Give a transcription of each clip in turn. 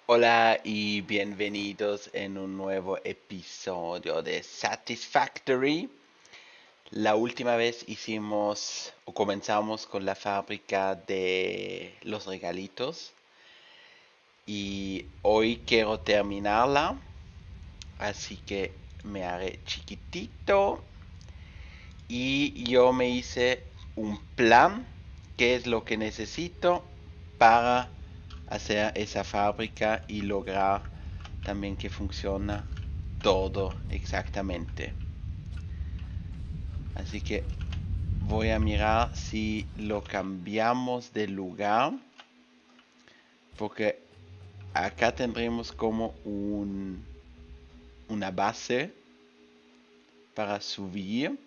Hola y bienvenidos en un nuevo episodio de Satisfactory. La última vez hicimos o comenzamos con la fábrica de los regalitos y hoy quiero terminarla, así que me haré chiquitito y yo me hice un plan, qué es lo que necesito para hacer esa fábrica y lograr también que funciona todo exactamente. Así que voy a mirar si lo cambiamos de lugar, porque acá tendremos como una base para subir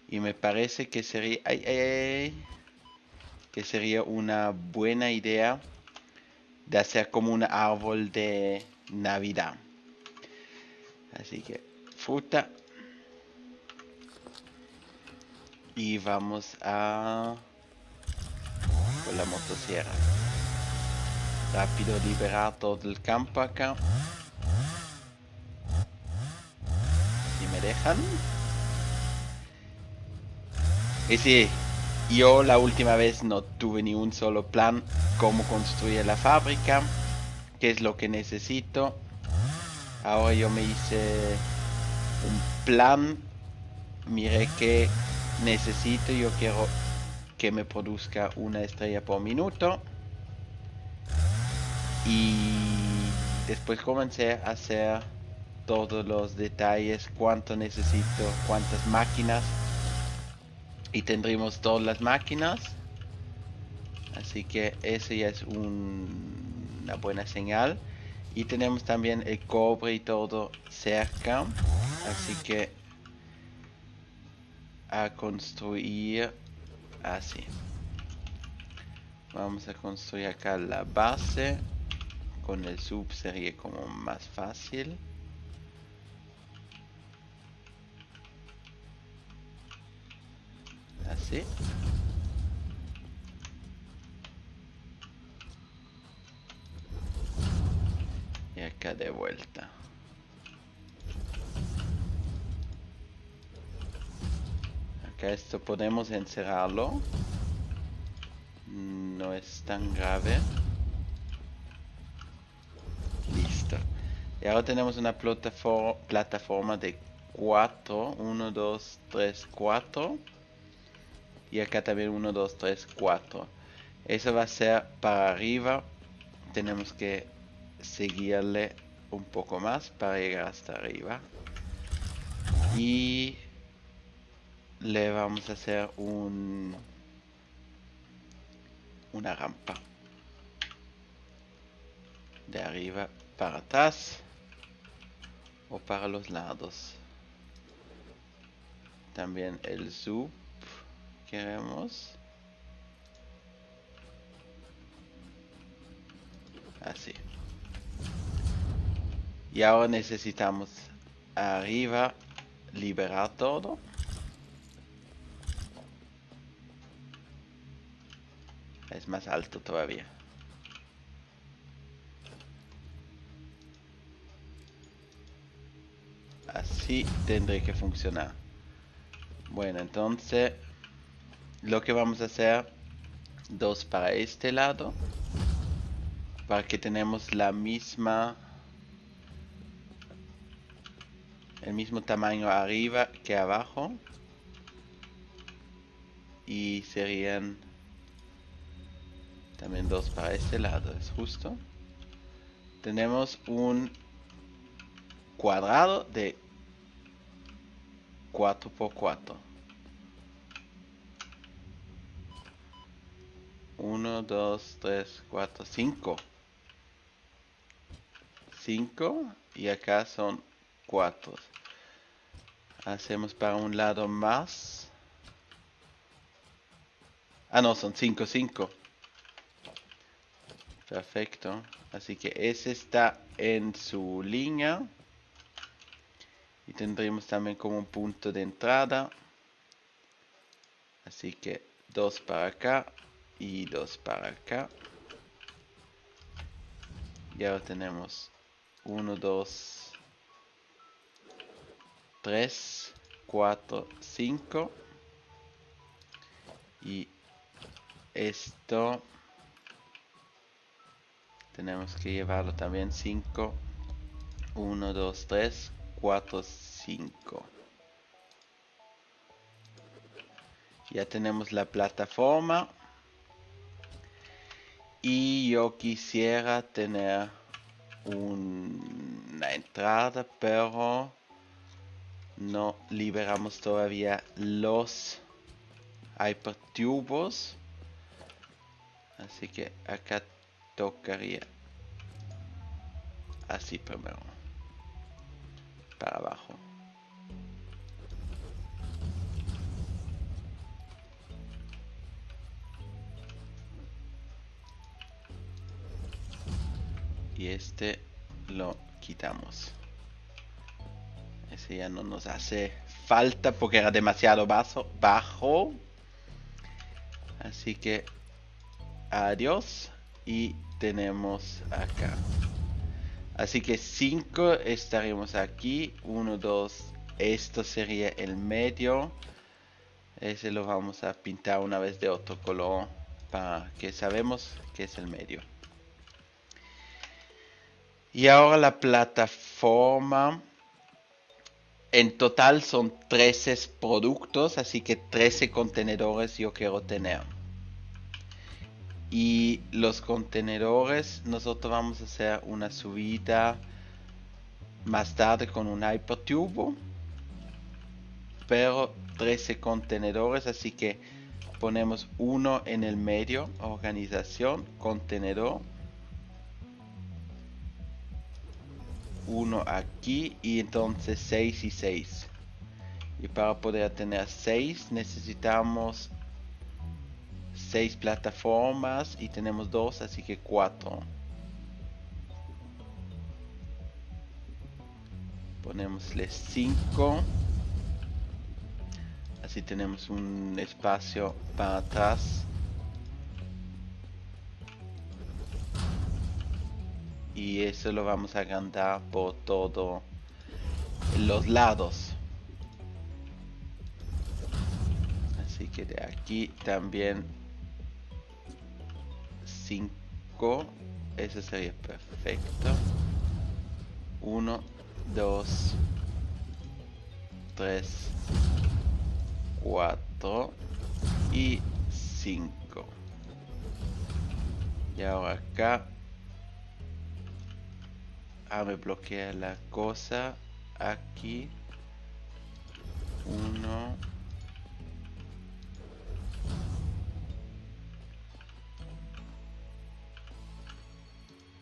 y me parece que sería, que sería una buena idea de hacer como un árbol de Navidad. Así que fruta y vamos a con la motosierra. Rápido liberar todo el campo acá. Si me dejan. Y sí, yo la última vez no tuve ni un solo plan cómo construir la fábrica, qué es lo que necesito. Ahora yo me hice un plan, miré qué necesito. Yo quiero que me produzca una estrella por minuto. Y después comencé a hacer todos los detalles, cuánto necesito, cuántas máquinas. Y tendremos todas las máquinas. Así que ese ya es una buena señal. Y tenemos también el cobre y todo cerca. Así que a construir así. Vamos a construir acá la base. Con el sub sería como más fácil. Así. Y acá de vuelta. Acá esto podemos encerrarlo. No es tan grave. Listo. Y ahora tenemos una plataforma de 4. 1, 2, 3, 4. Y acá también 1, 2, 3, 4. Eso va a ser para arriba. Tenemos que seguirle un poco más para llegar hasta arriba. Y le vamos a hacer una rampa. De arriba para atrás. O para los lados. También el zoom queremos. Así. Y ahora necesitamos arriba liberar todo. Es más alto todavía. Así tendré que funcionar. Bueno, entonces lo que vamos a hacer, dos para este lado, para que tenemos el mismo tamaño arriba que abajo. Y serían también dos para este lado, es justo. Tenemos un cuadrado de 4 por 4. 1, 2, 3, 4, 5. 5 y acá son 4. Hacemos para un lado más. Ah, no, son 5, 5. Perfecto. Así que ese está en su línea. Y tendremos también como un punto de entrada. Así que 2 para acá y 2 para acá. Y ahora tenemos 1, 2, 3, 4, 5. Y esto tenemos que llevarlo también 5. 1, 2, 3, 4, 5. Ya tenemos la plataforma. Y yo quisiera tener una entrada, pero no liberamos todavía los hypertubos. Así que acá tocaría así primero. Para abajo. Y este lo quitamos. Ese ya no nos hace falta porque era demasiado bajo. Así que adiós. Y tenemos acá. Así que 5 estaríamos aquí. 1, 2. Esto sería el medio. Ese lo vamos a pintar una vez de otro color. Para que sabemos que es el medio. Y ahora la plataforma. En total son 13 productos, así que 13 contenedores yo quiero tener. Y los contenedores, nosotros vamos a hacer una subida más tarde con un hypertubo. Pero 13 contenedores, así que ponemos uno en el medio, organización, contenedor. Uno aquí y entonces 6 y 6. Y para poder tener 6 necesitamos 6 plataformas y tenemos 2, así que 4. Ponemosle 5. Así tenemos un espacio para atrás. Y eso lo vamos a agrandar por todos los lados. Así que de aquí también 5. Eso sería perfecto. 1, 2, 3, 4 y 5. Y ahora acá. Me bloquea la cosa. Aquí. 1.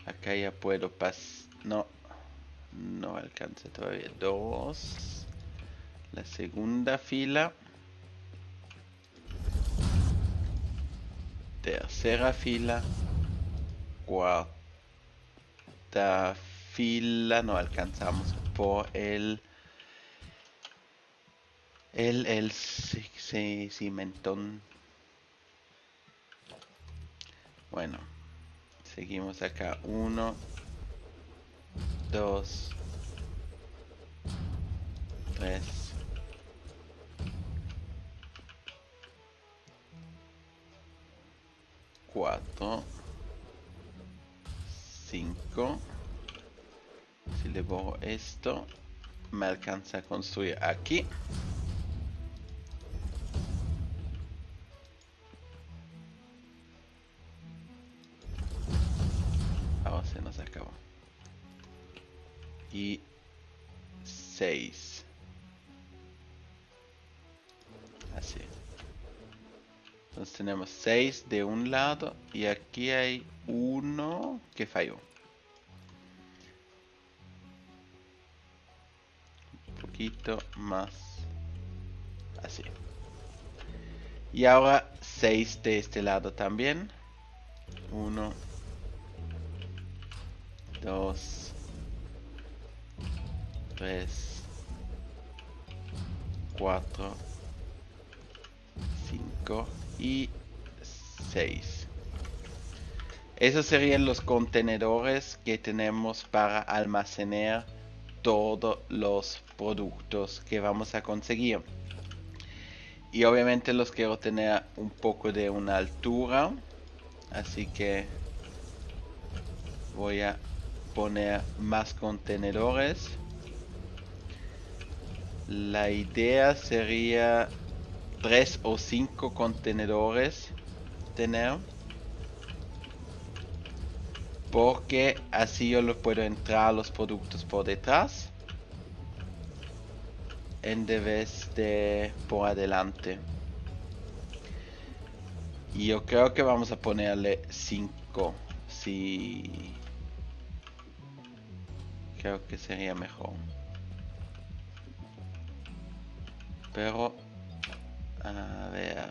Acá ya puedo pasar. No alcanza todavía. 2. La segunda fila. Tercera fila. Cuarta fila. No alcanzamos por el cimentón. Bueno. Seguimos acá. 1, 2, 3, 4, 5. Si le borro esto, me alcanza a construir aquí. Ahora se nos acabó. Y 6. Así. Entonces tenemos 6 de un lado y aquí hay uno que falló. Un poquito más. Así. Y ahora 6 de este lado también. 1, 2, 3, 4, 5 y 6. Esos serían los contenedores que tenemos para almacenar todos los productos que vamos a conseguir. Y obviamente los quiero tener un poco de una altura, así que voy a poner más contenedores. La idea sería 3 o 5 contenedores tener, porque así yo los puedo entrar los productos por detrás en vez de por adelante. Y yo creo que vamos a ponerle 5. Sí, creo que sería mejor. Pero, a ver,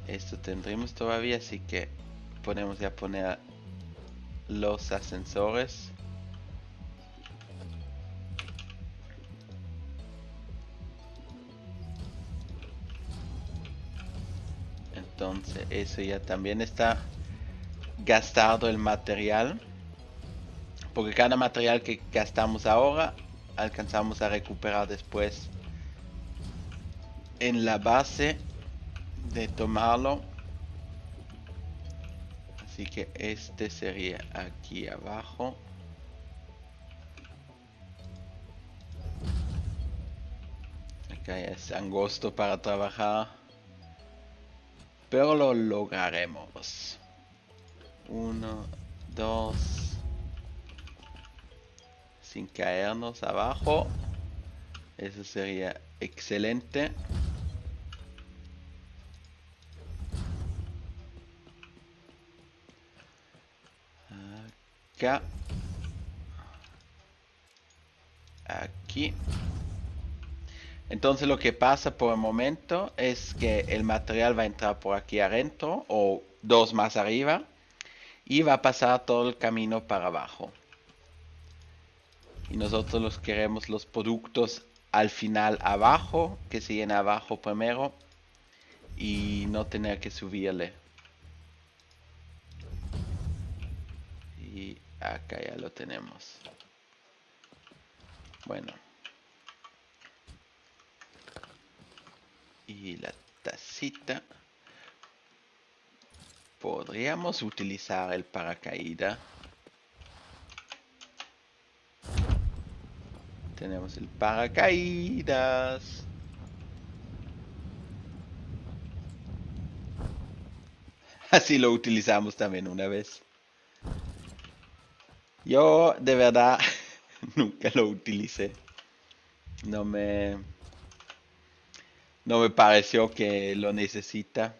esto tendremos todavía, así que podemos ya poner los ascensores. Entonces eso ya también está gastado el material, porque cada material que gastamos ahora alcanzamos a recuperar después en la base de tomarlo. Así que este sería aquí abajo. Acá es angosto para trabajar, pero lo lograremos. 1, 2, sin caernos abajo. Eso sería excelente. Acá. Aquí. Entonces lo que pasa por el momento es que el material va a entrar por aquí adentro o 2 más arriba y va a pasar todo el camino para abajo. Y nosotros los queremos los productos al final abajo, que siguen abajo primero y no tener que subirle. Y acá ya lo tenemos. Bueno. Y la tacita. Podríamos utilizar el paracaídas. Tenemos el paracaídas. Así lo utilizamos también una vez. Yo de verdad nunca lo utilicé. No me pareció que lo necesita.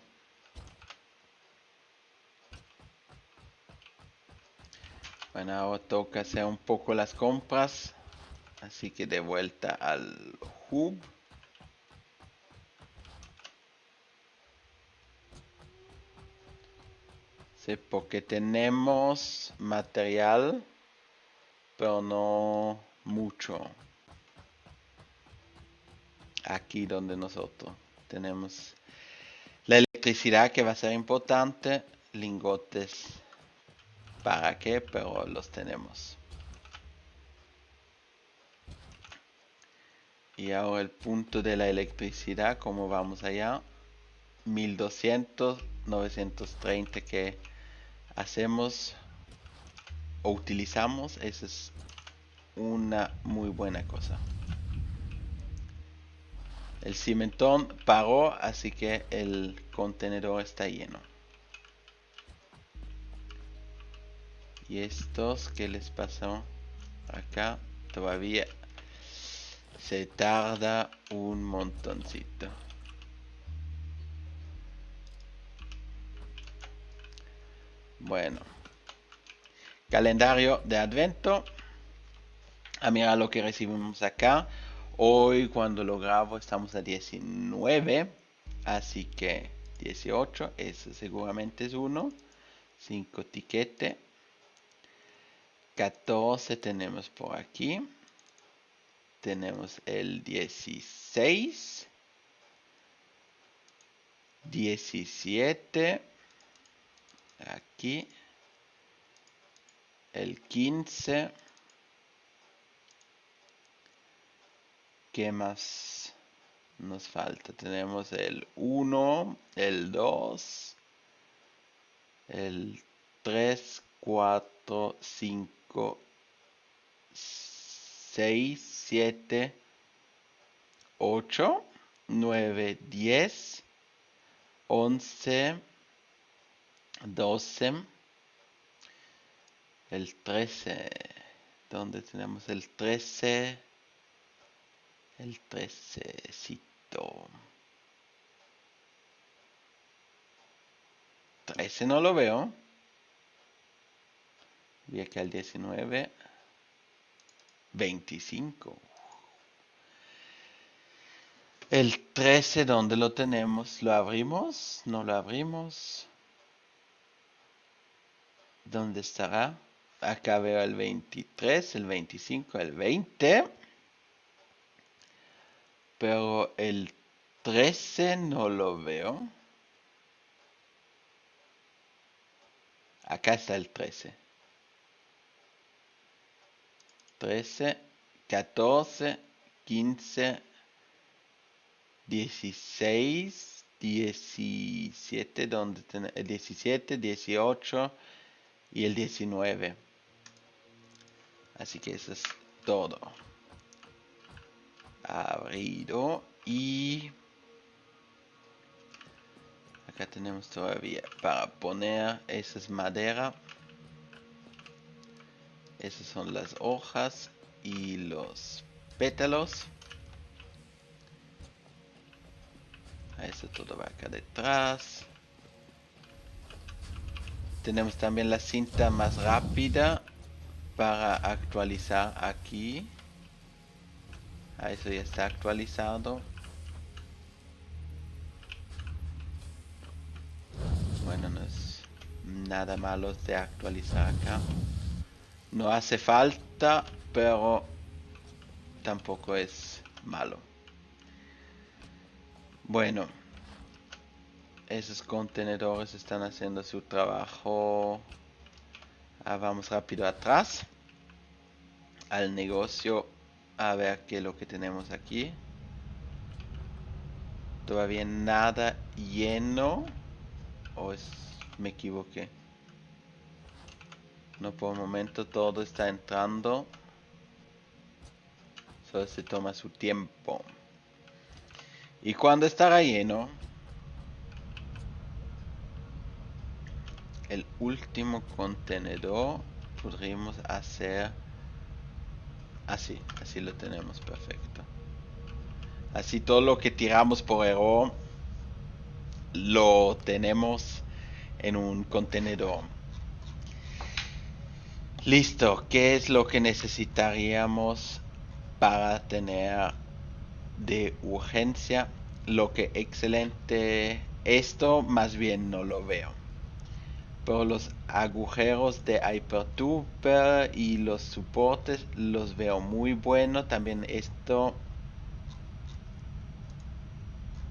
Bueno, ahora toca hacer un poco las compras. Así que de vuelta al hub. Sí, porque tenemos material, pero no mucho. Aquí donde nosotros tenemos la electricidad, que va a ser importante. Lingotes, ¿para qué? Pero los tenemos. Y ahora el punto de la electricidad, ¿cómo vamos allá? 1200, 930 que hacemos o utilizamos. Esa es una muy buena cosa. El cimentón paró, así que el contenedor está lleno. Y estos, ¿qué les pasó? Acá todavía se tarda un montoncito. Bueno, calendario de advento. A mirar lo que recibimos acá. Hoy cuando lo grabo estamos a 19. Así que 18, ese seguramente es uno. 5 tiquete. 14 tenemos por aquí. Tenemos el 16. 17. aquí. El 15. ¿Qué más nos falta? Tenemos el 1, el 2, el 3, 4, 5, 6, 7, 8, 9, 10, 11, 12, el 13. ¿Dónde tenemos el 13? El 13cito. 13 no lo veo. Vi acá el 19. 25. El 13, ¿dónde lo tenemos? ¿Lo abrimos? ¿No lo abrimos? ¿Dónde estará? Acá veo el 23, el 25, el 20. Pero el 13 no lo veo. Acá está el 13. 13, 14, 15, 16, 17, donde el 17, 18 y el 19. Así que eso es todo. Abrido y acá tenemos todavía para poner. Esa es madera. Esas son las hojas y los pétalos. Eso todo va acá detrás. Tenemos también la cinta más rápida para actualizar aquí. Eso ya está actualizado. Bueno, no es nada malo de actualizar acá. No hace falta, pero tampoco es malo. Bueno, esos contenedores están haciendo su trabajo. Vamos rápido atrás al negocio a ver qué es lo que tenemos aquí. Todavía nada lleno. ¿O me equivoqué? No, por el momento todo está entrando. Solo se toma su tiempo. Y cuando estará lleno, el último contenedor podríamos hacer así. Así lo tenemos perfecto. Así todo lo que tiramos por error lo tenemos en un contenedor. Listo. ¿Qué es lo que necesitaríamos para tener de urgencia? Lo que excelente. Esto más bien no lo veo. Pero los agujeros de Hypertuber y los soportes los veo muy bueno. También esto.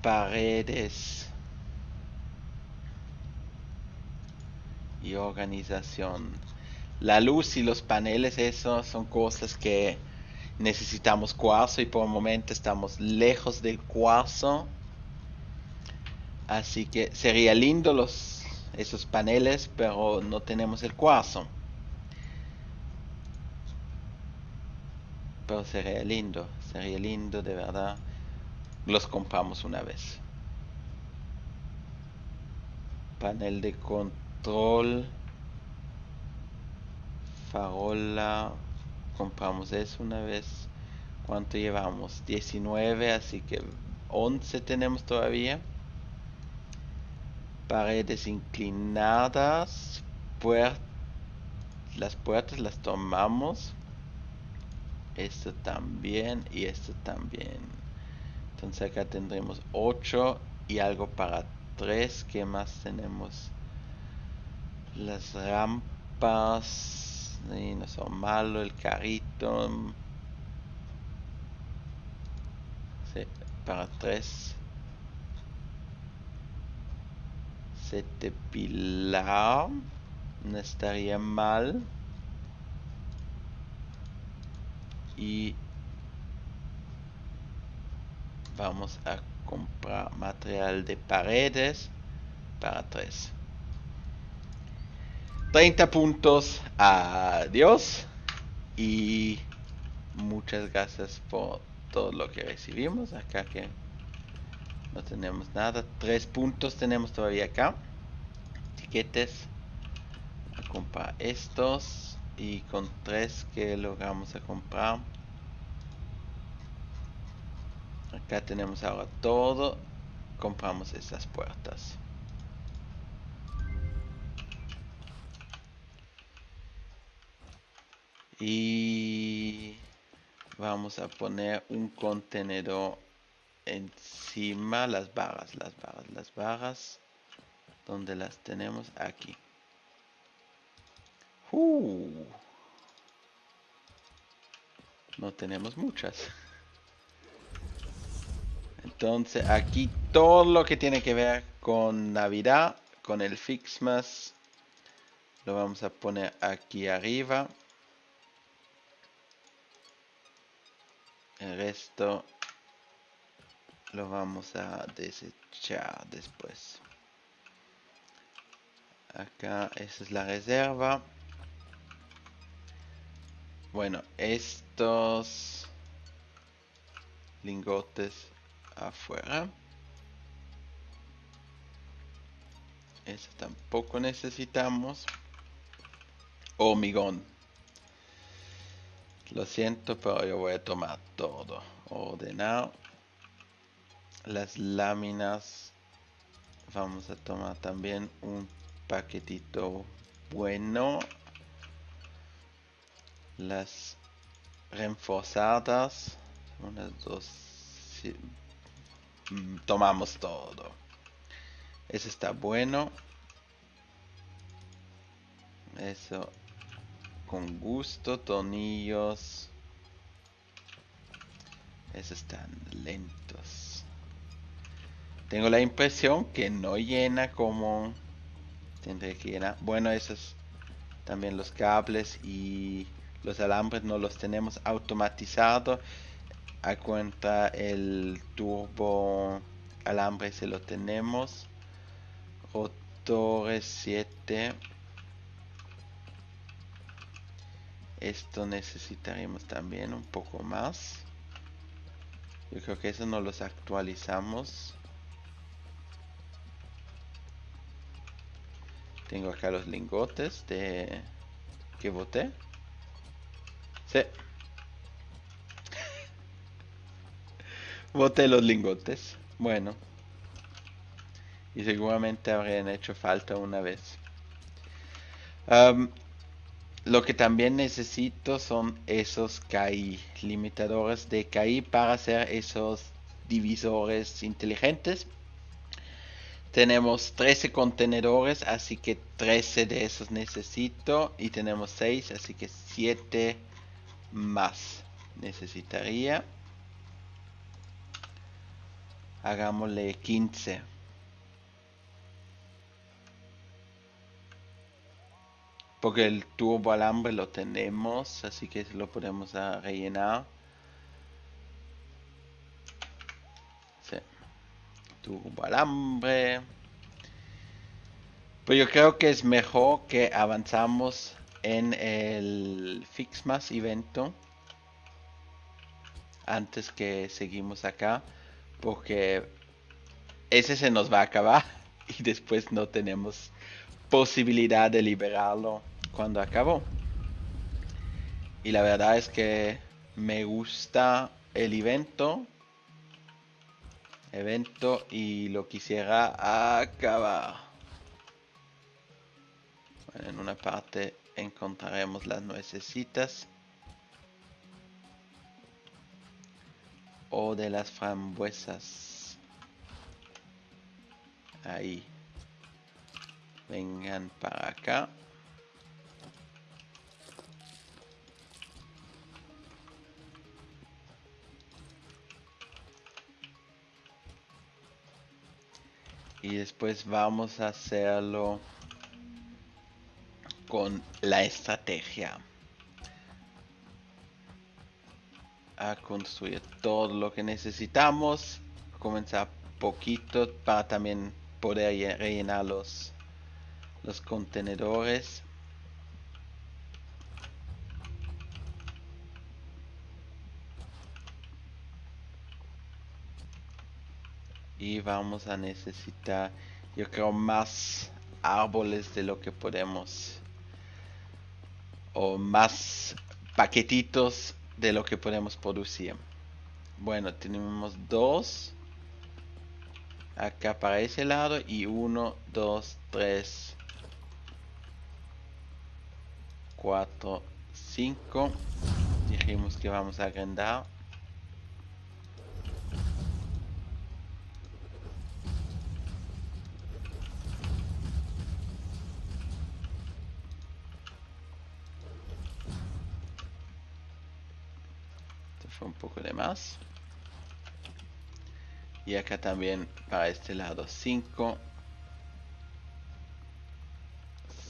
Paredes. Y organización. La luz y los paneles, eso son cosas que necesitamos cuarzo y por el momento estamos lejos del cuarzo. Así que sería lindo esos paneles, pero no tenemos el cuarzo. Pero sería lindo de verdad. Los compramos una vez. Panel de control. Farola. Compramos eso una vez. ¿Cuánto llevamos? 19, así que 11 tenemos todavía. Paredes inclinadas. Las puertas las tomamos. Esto también y esto también. Entonces acá tendremos 8 y algo para 3. ¿Qué más tenemos? Las rampas. Y no son malos. El carrito. Sí, para 3. 7 pilar. No estaría mal. Y vamos a comprar material de paredes para 3. 30 puntos. Adiós. Y muchas gracias por todo lo que recibimos. Acá que no tenemos nada. 3 puntos tenemos todavía acá. Tiquetes. A comprar estos. Y con 3 que logramos a comprar. Acá tenemos ahora todo. Compramos estas puertas. Y vamos a poner un contenedor encima. Las barras. ¿Dónde las tenemos? Aquí. No tenemos muchas. Entonces aquí todo lo que tiene que ver con Navidad, con el Fixmas, lo vamos a poner aquí arriba. El resto lo vamos a desechar después. Acá esa es la reserva. Bueno, estos lingotes afuera. Eso tampoco necesitamos. Hormigón. Lo siento, pero yo voy a tomar todo. Ordenar. Las láminas. Vamos a tomar también un paquetito bueno. Las reforzadas. Unas dos. Sí. Tomamos todo. Eso está bueno. Eso con gusto. Tornillos. Esos están lentos. Tengo la impresión que no llena como tendré que llenar. Bueno, esos también los cables y los alambres no los tenemos automatizados. A cuenta el turbo alambre se lo tenemos. Rotores 7. Esto necesitaremos también un poco más. Yo creo que eso no los actualizamos. Tengo acá los lingotes de que boté. Sí. Boté los lingotes. Bueno. Y seguramente habrían hecho falta una vez. Lo que también necesito son esos KI, limitadores de KI para hacer esos divisores inteligentes. Tenemos 13 contenedores, así que 13 de esos necesito. Y tenemos 6, así que 7 más necesitaría. Hagámosle 15. Porque el turbo alambre lo tenemos, así que lo podemos rellenar. Sí. Turbo alambre. Pues yo creo que es mejor que avanzamos en el Fixmas evento antes que seguimos acá, porque ese se nos va a acabar y después no tenemos posibilidad de liberarlo cuando acabó. Y la verdad es que me gusta el evento y lo quisiera acabar. Bueno, en una parte encontraremos las nuecesitas o de las frambuesas. Ahí. Vengan para acá. Y después vamos a hacerlo con la estrategia. A construir todo lo que necesitamos. Comenzar poquito para también poder rellenar los contenedores. Y vamos a necesitar, yo creo, más árboles de lo que podemos, o más paquetitos de lo que podemos producir. Bueno, tenemos 2 acá para ese lado y 1, 2, 3, 4, 5. Dijimos que vamos a agrandar. Esto fue un poco de más. Y acá también para este lado 5,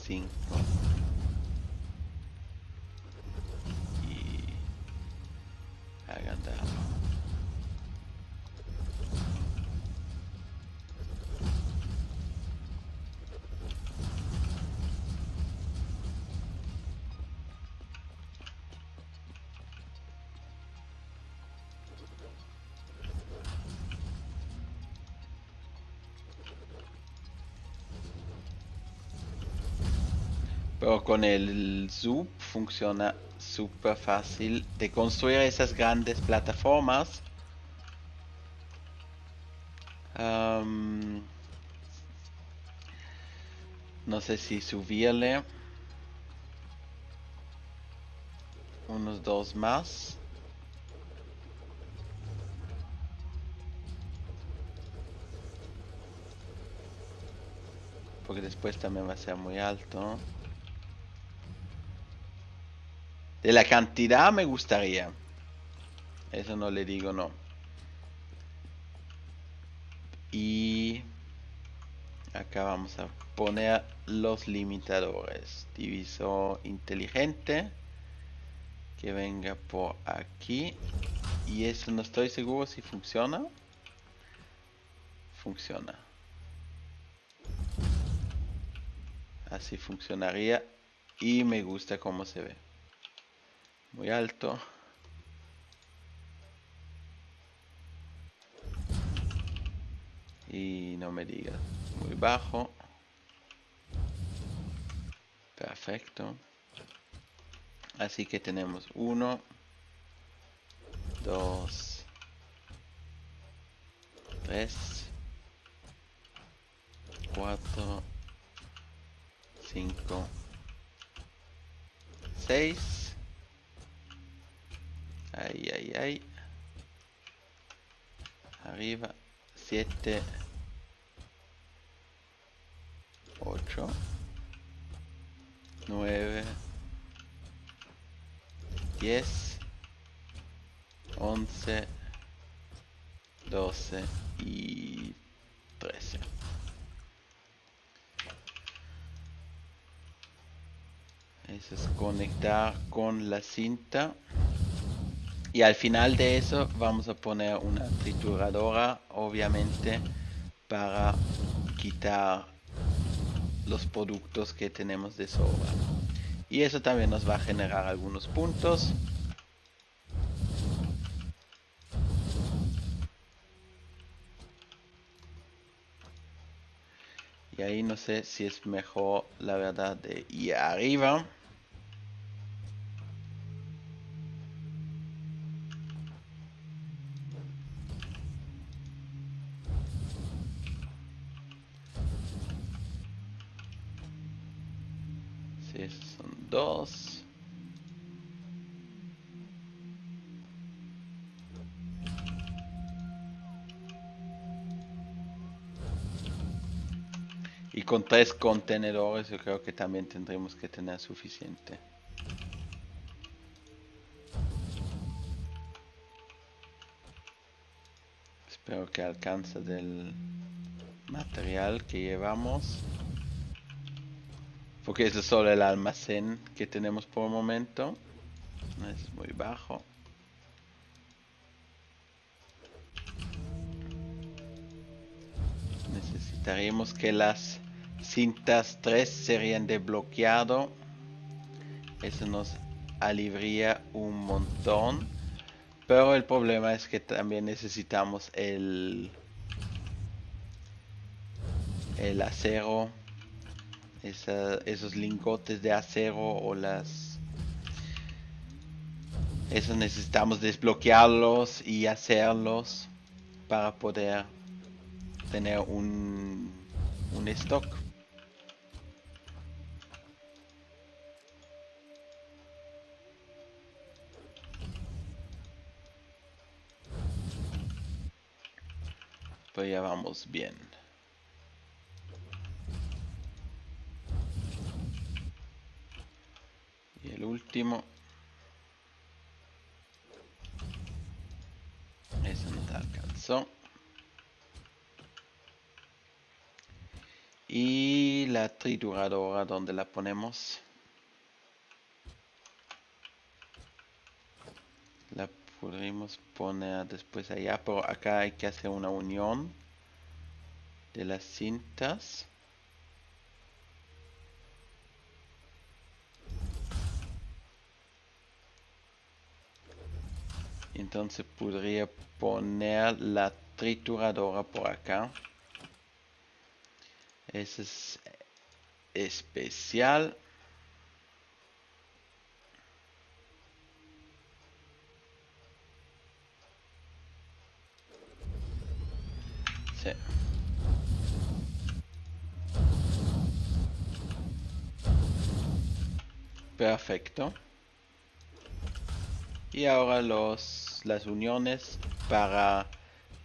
5 y agrandar. Pero con el Zoom funciona súper fácil de construir esas grandes plataformas. No sé si subirle unos 2 más. Porque después también va a ser muy alto. De la cantidad me gustaría. Eso no le digo no. Y acá vamos a poner los limitadores. Divisor inteligente. Que venga por aquí. Y eso no estoy seguro si funciona. Funciona. Así funcionaría. Y me gusta cómo se ve. Muy alto. Y no me digas muy bajo. Perfecto. Así que tenemos 1, 2, 3, 4, 5, 6. Ahí. Arriba. 7, 8, 9, 10, 11, 12 y 13. Eso es conectar con la cinta. Y al final de eso vamos a poner una trituradora, obviamente, para quitar los productos que tenemos de sobra. Y eso también nos va a generar algunos puntos. Y ahí no sé si es mejor, la verdad, de ir arriba. Si esos son 2. Y con 3 contenedores yo creo que también tendremos que tener suficiente. Espero que alcance del material que llevamos. Porque eso es solo el almacén que tenemos por el momento. Es muy bajo. Necesitaríamos que las cintas 3 serían desbloqueado. Eso nos aliviaría un montón. Pero el problema es que también necesitamos el acero. Esos lingotes de acero o esos necesitamos desbloquearlos y hacerlos para poder tener un stock. Pero ya vamos bien. Y el último. Eso nos alcanzó. Y la trituradora, ¿dónde la ponemos? La podríamos poner después allá, pero acá hay que hacer una unión de las cintas. Entonces podría poner la trituradora por acá. Ese es especial. Sí. Perfecto. Y ahora las uniones para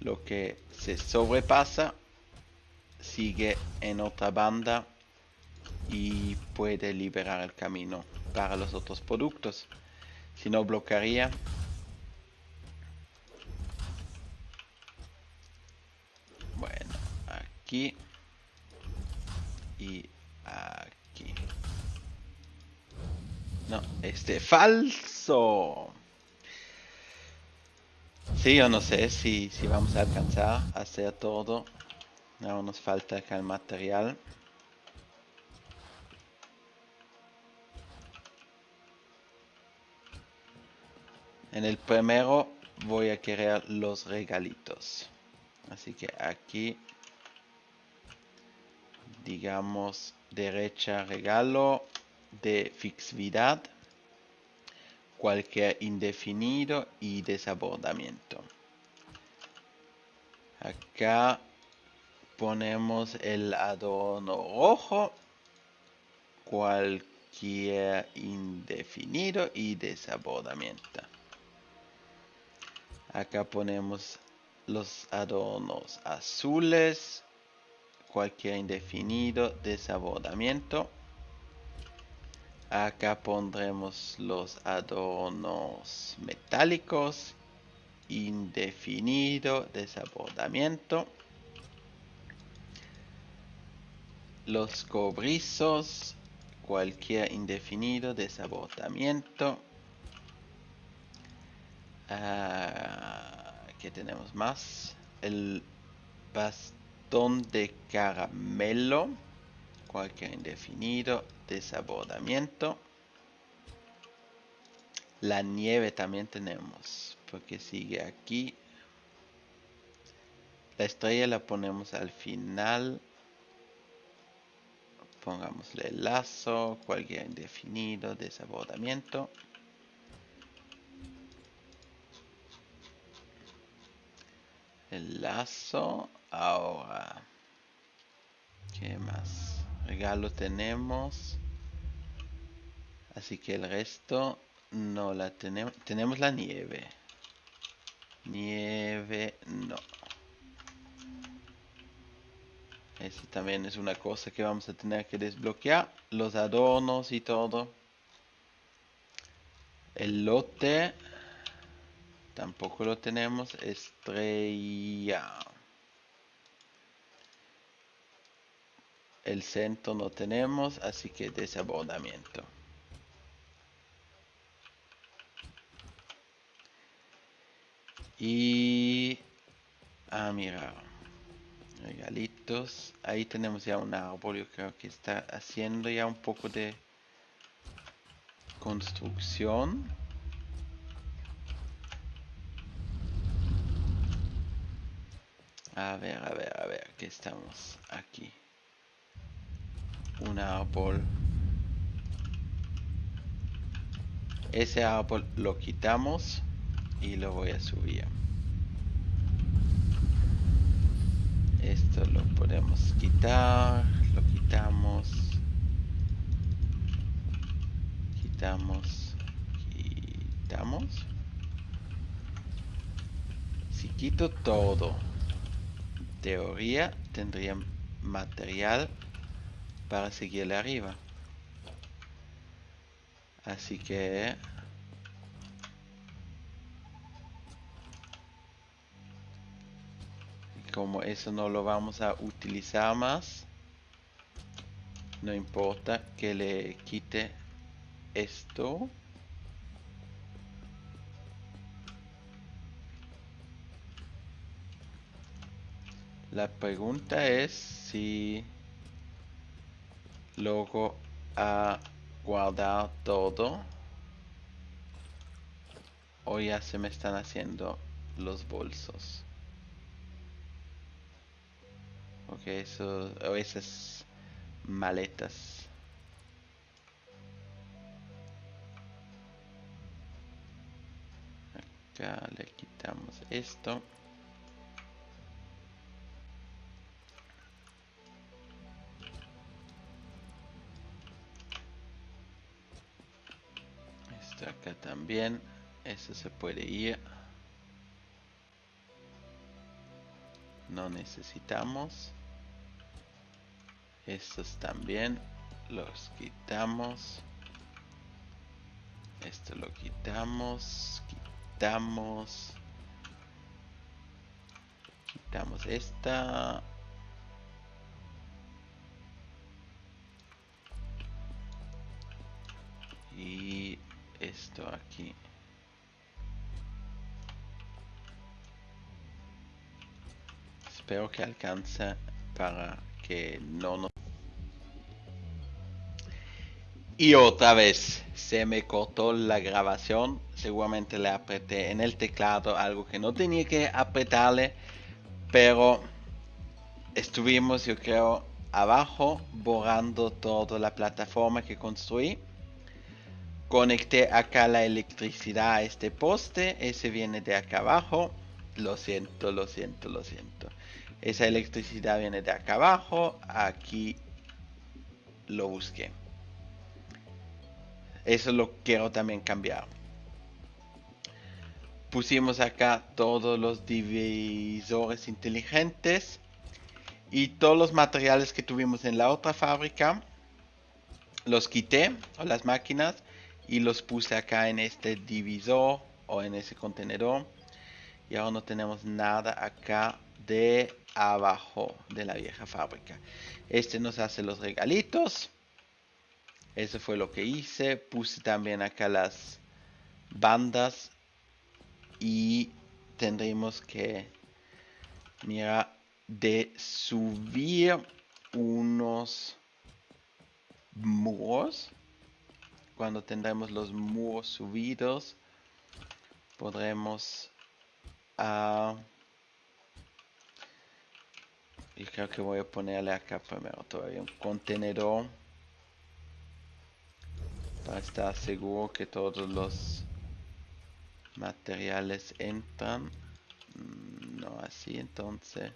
lo que se sobrepasa sigue en otra banda y puede liberar el camino para los otros productos. Si no, bloquearía. Bueno, aquí y aquí. No, falso. Sí, yo no sé si vamos a alcanzar a hacer todo. Aún nos falta acá el material. En el primero voy a querer los regalitos. Así que aquí, digamos, derecha regalo de fixividad, cualquier indefinido y desabordamiento. Acá ponemos el adorno rojo, cualquier indefinido y desabordamiento. Acá ponemos los adornos azules, cualquier indefinido, desabordamiento. Acá pondremos los adornos metálicos, indefinido, desabordamiento. Los cobrizos, cualquier indefinido, desabordamiento. ¿Qué tenemos más? El bastón de caramelo, cualquier indefinido, desabordamiento. La nieve también tenemos, porque sigue aquí. La estrella la ponemos al final. Pongámosle el lazo, cualquier indefinido, desabordamiento. El lazo. Ahora, ¿qué más? Regalo tenemos. Así que el resto no la tenemos. Tenemos la nieve. Nieve, no. Eso también es una cosa que vamos a tener que desbloquear. Los adornos y todo. El lote. Tampoco lo tenemos. Estrella. El centro no tenemos, así que desabordamiento. Y... mira. Regalitos. Ahí tenemos ya un árbol. Yo creo que está haciendo ya un poco de construcción. A ver, ¿qué estamos aquí? Un árbol. Ese árbol lo quitamos y lo voy a subir. Esto lo podemos quitar, lo quitamos, quitamos. Si quito todo, teoría, tendría material para seguirle arriba. Así que como eso no lo vamos a utilizar más, no importa que le quite esto. La pregunta es si logro a guardar todo o ya se me están haciendo los bolsos. Ok, eso, o esas maletas. Acá le quitamos esto. Esto acá también. Eso se puede ir. No necesitamos. Estos también los quitamos. Esto lo quitamos. Quitamos esta. Y esto aquí. Espero que alcance para que no nos... Y otra vez se me cortó la grabación. Seguramente le apreté en el teclado algo que no tenía que apretarle. Pero estuvimos, yo creo, abajo borrando toda la plataforma que construí. Conecté acá la electricidad a este poste. Ese viene de acá abajo. Lo siento. Esa electricidad viene de acá abajo. Aquí lo busqué. Eso lo quiero también cambiar. Pusimos acá todos los divisores inteligentes. Y todos los materiales que tuvimos en la otra fábrica. Los quité, o las máquinas. Y los puse acá en este divisor. O en ese contenedor. Y ahora no tenemos nada acá de abajo de la vieja fábrica. Este nos hace los regalitos. Eso fue lo que hice. Puse también acá las bandas. Y tendremos que, mira, de subir unos muros. Cuando tendremos los muros subidos, podremos... yo creo que voy a ponerle acá primero todavía un contenedor para estar seguro que todos los materiales entran. No así, entonces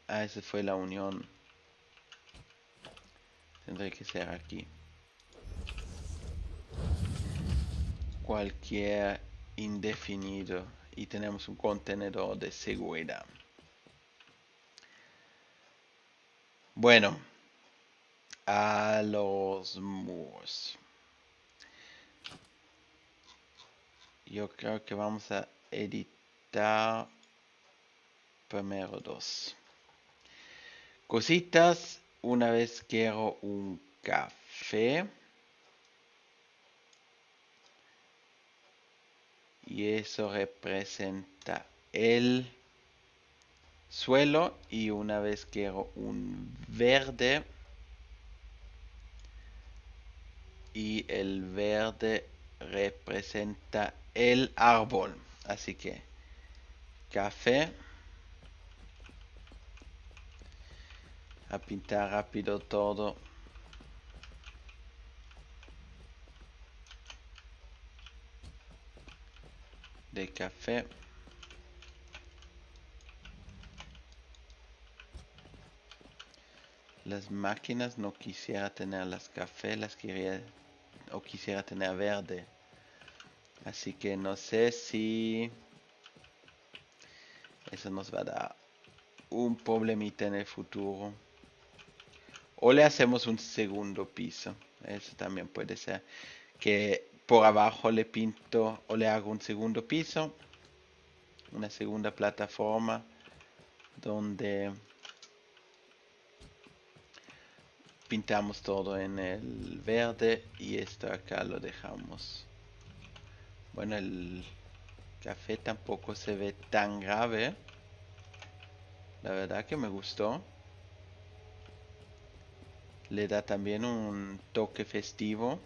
esa fue la unión. Tendré que ser aquí. Cualquier indefinido y tenemos un contenedor de seguridad. Bueno, a los muros. Yo creo que vamos a editar Primero dos. Cositas. Una vez quiero un café. Y eso representa el suelo. Y una vez quiero un verde. Y el verde representa el árbol. Así que café. A pintar rápido todo. De café. Las máquinas no quisiera tener las café, las quería o quisiera tener verde. Así que no sé si eso nos va a dar un problemita en el futuro. O le hacemos un segundo piso. Eso también puede ser. Que por abajo le pinto o le hago un segundo piso. Una segunda plataforma. Donde pintamos todo en el verde. Y esto acá lo dejamos. Bueno, el café tampoco se ve tan grave. La verdad que me gustó. Le da también un toque festivo.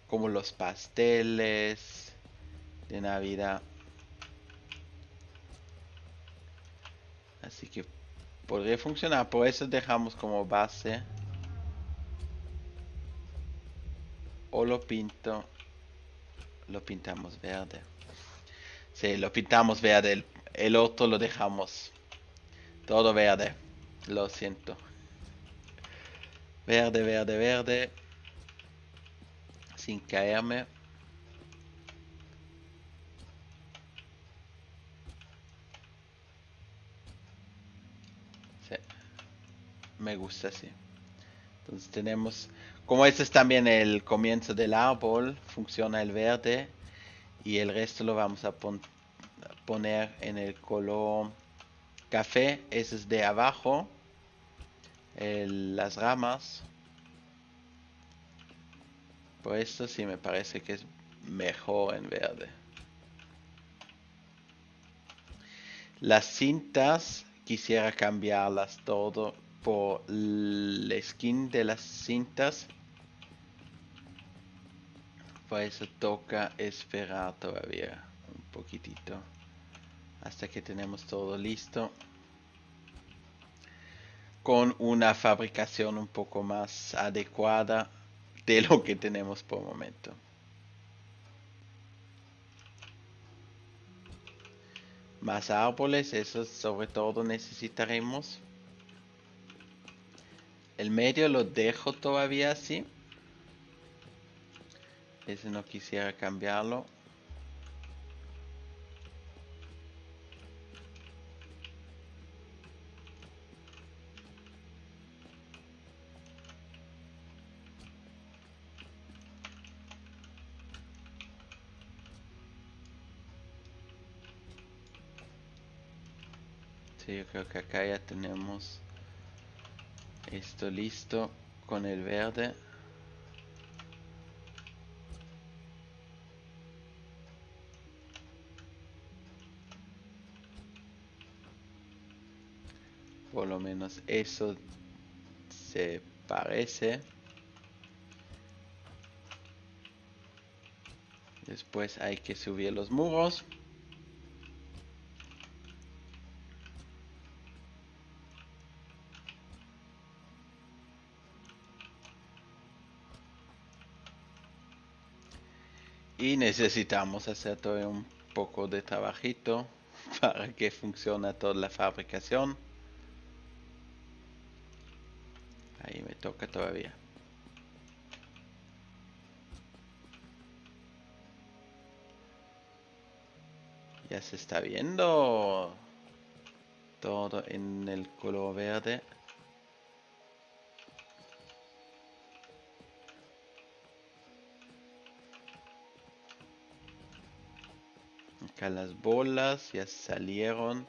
Como los pasteles de Navidad. Así que podría funcionar. Por eso dejamos como base. O lo pinto. Lo pintamos verde. Sí, lo pintamos verde. El otro lo dejamos todo verde. Lo siento. Verde, verde, verde. Sin caerme. Sí, me gusta así. Entonces tenemos, como este es también el comienzo del árbol, funciona el verde y el resto lo vamos a poner en el color café. Ese es de abajo, las ramas. Por esto sí me parece que es mejor en verde. Las cintas quisiera cambiarlas todo por la skin de las cintas. Por eso toca esperar todavía un poquitito hasta que tenemos todo listo con una fabricación un poco más adecuada de lo que tenemos por el momento. Más árboles, esos sobre todo necesitaremos. El medio lo dejo todavía así. Ese no quisiera cambiarlo. Sí, yo creo que acá ya tenemos esto listo con el verde. Por lo menos eso se parece. Después hay que subir los muros. Y necesitamos hacer todo un poco de trabajito para que funcione toda la fabricación. Ahí me toca todavía. Ya se está viendo todo en el color verde. Ok, Acá las bolas ya salieron.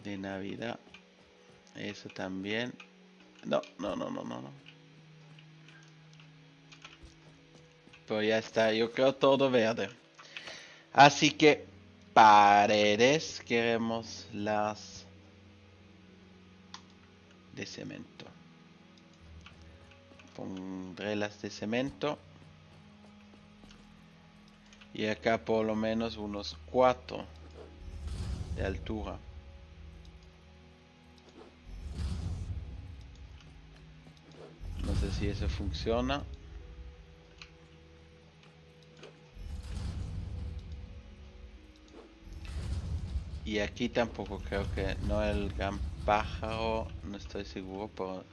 De Navidad. Eso también. No. Pero ya está, yo creo todo verde. Así que paredes queremos las de cemento. Pondré las de cemento. Y acá por lo menos unos 4 de altura. No sé si eso funciona. Y aquí tampoco creo que, no, el gran pájaro, no estoy seguro, pero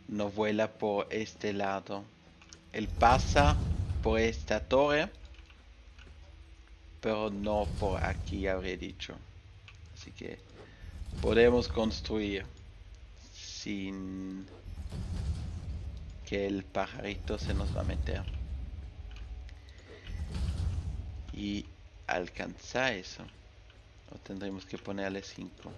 no vuela por este lado. Él pasa por esta torre, pero no por aquí, habré dicho. Así que podemos construir sin que el pajarito se nos va a meter. Y alcanza eso. O tendremos que ponerle 5.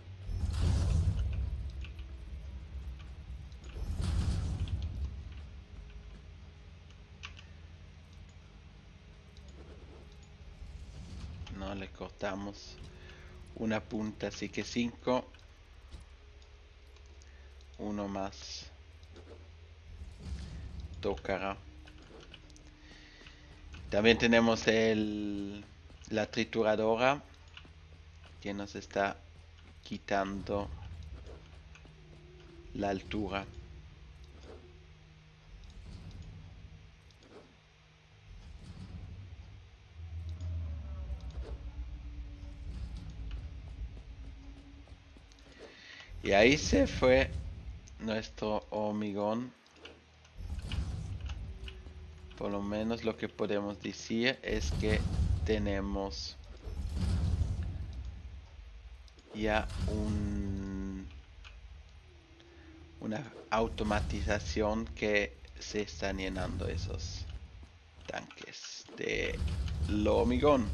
No, le cortamos una punta, así que 5. Uno más tocará. También tenemos la trituradora que nos está quitando la altura. Y ahí se fue nuestro hormigón. Por lo menos lo que podemos decir es que tenemos ya una automatización que se están llenando esos tanques de hormigón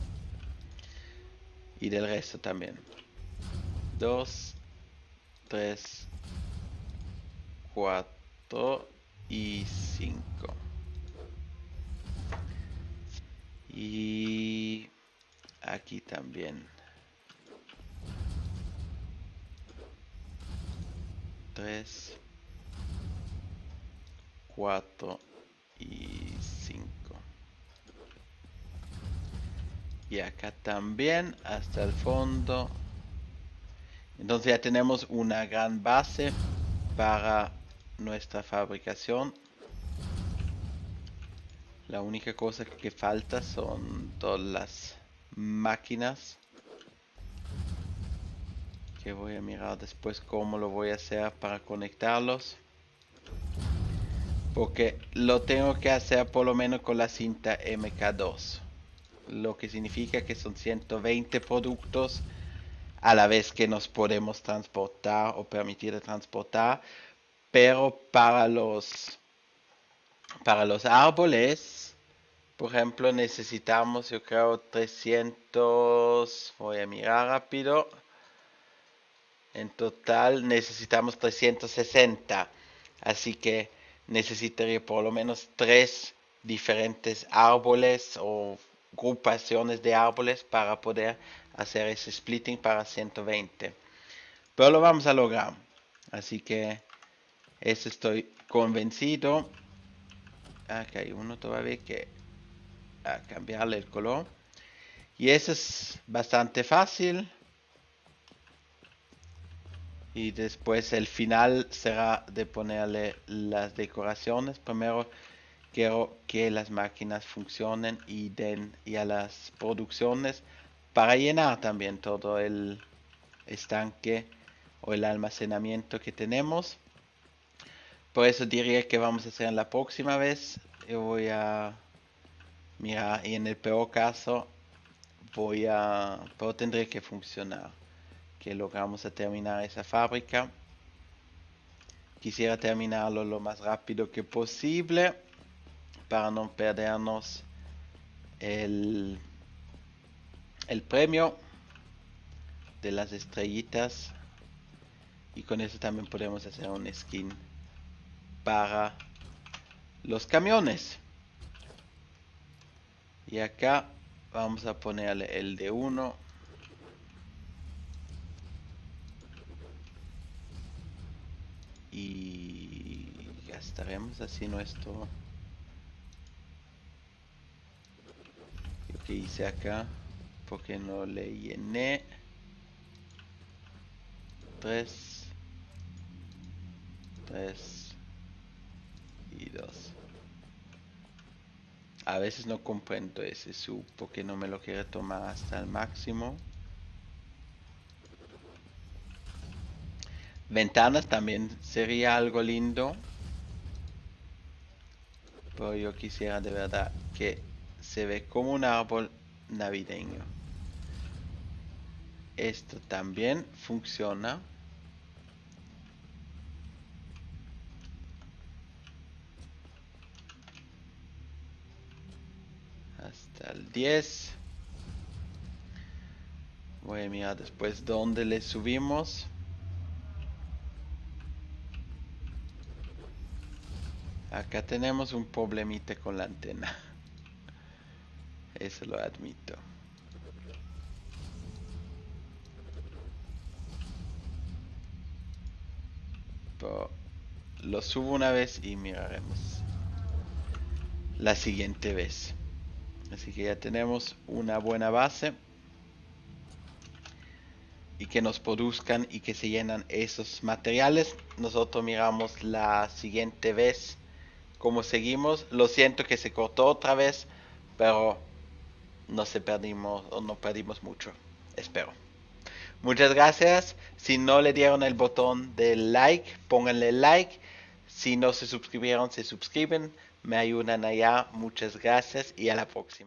y del resto también. 2, 3, 4 y 5. Y aquí también. 3, 4 y 5. Y acá también hasta el fondo. Entonces ya tenemos una gran base para nuestra fabricación. La única cosa que falta son todas las máquinas, que voy a mirar después cómo lo voy a hacer para conectarlos, porque lo tengo que hacer por lo menos con la cinta MK2, lo que significa que son 120 productos a la vez que nos podemos transportar o permitir de transportar, pero para los árboles, por ejemplo, necesitamos, yo creo, 300, voy a mirar rápido, en total necesitamos 360, así que necesitaría por lo menos 3 diferentes árboles o agrupaciones de árboles para poder hacer ese splitting para 120. Pero lo vamos a lograr, así que eso estoy convencido. Acá hay uno todavía que a cambiarle el color. Y eso es bastante fácil. Y después el final será de ponerle las decoraciones. Primero quiero que las máquinas funcionen y den ya las producciones para llenar también todo el estanque o el almacenamiento que tenemos. Por eso diría que vamos a hacer en la próxima vez. Yo voy a mirar y en el peor caso pero tendré que funcionar. Que logramos a terminar esa fábrica. Quisiera terminarlo lo más rápido que posible, para no perdernos el premio de las estrellitas. Y con eso también podemos hacer un skin para los camiones. Y acá vamos a ponerle el de 1. Y gastaremos así nuestro... Lo que hice acá, porque no le llené. 3 y 2. A veces no comprendo ese sub porque no me lo quiere tomar hasta el máximo. Ventanas también sería algo lindo, pero yo quisiera de verdad que se ve como un árbol navideño. Esto también funciona. Hasta el 10. Voy a mirar después dónde le subimos. Acá tenemos un problemita con la antena. Eso lo admito. Pero lo subo una vez y miraremos la siguiente vez. Así que ya tenemos una buena base. Y que nos produzcan y que se llenan esos materiales. Nosotros miramos la siguiente vez cómo seguimos. Lo siento que se cortó otra vez, pero no perdimos mucho, espero. Muchas gracias. Si no le dieron el botón de like, pónganle like. Si no se suscribieron, se suscriben. Me ayudan allá. Muchas gracias y a la próxima.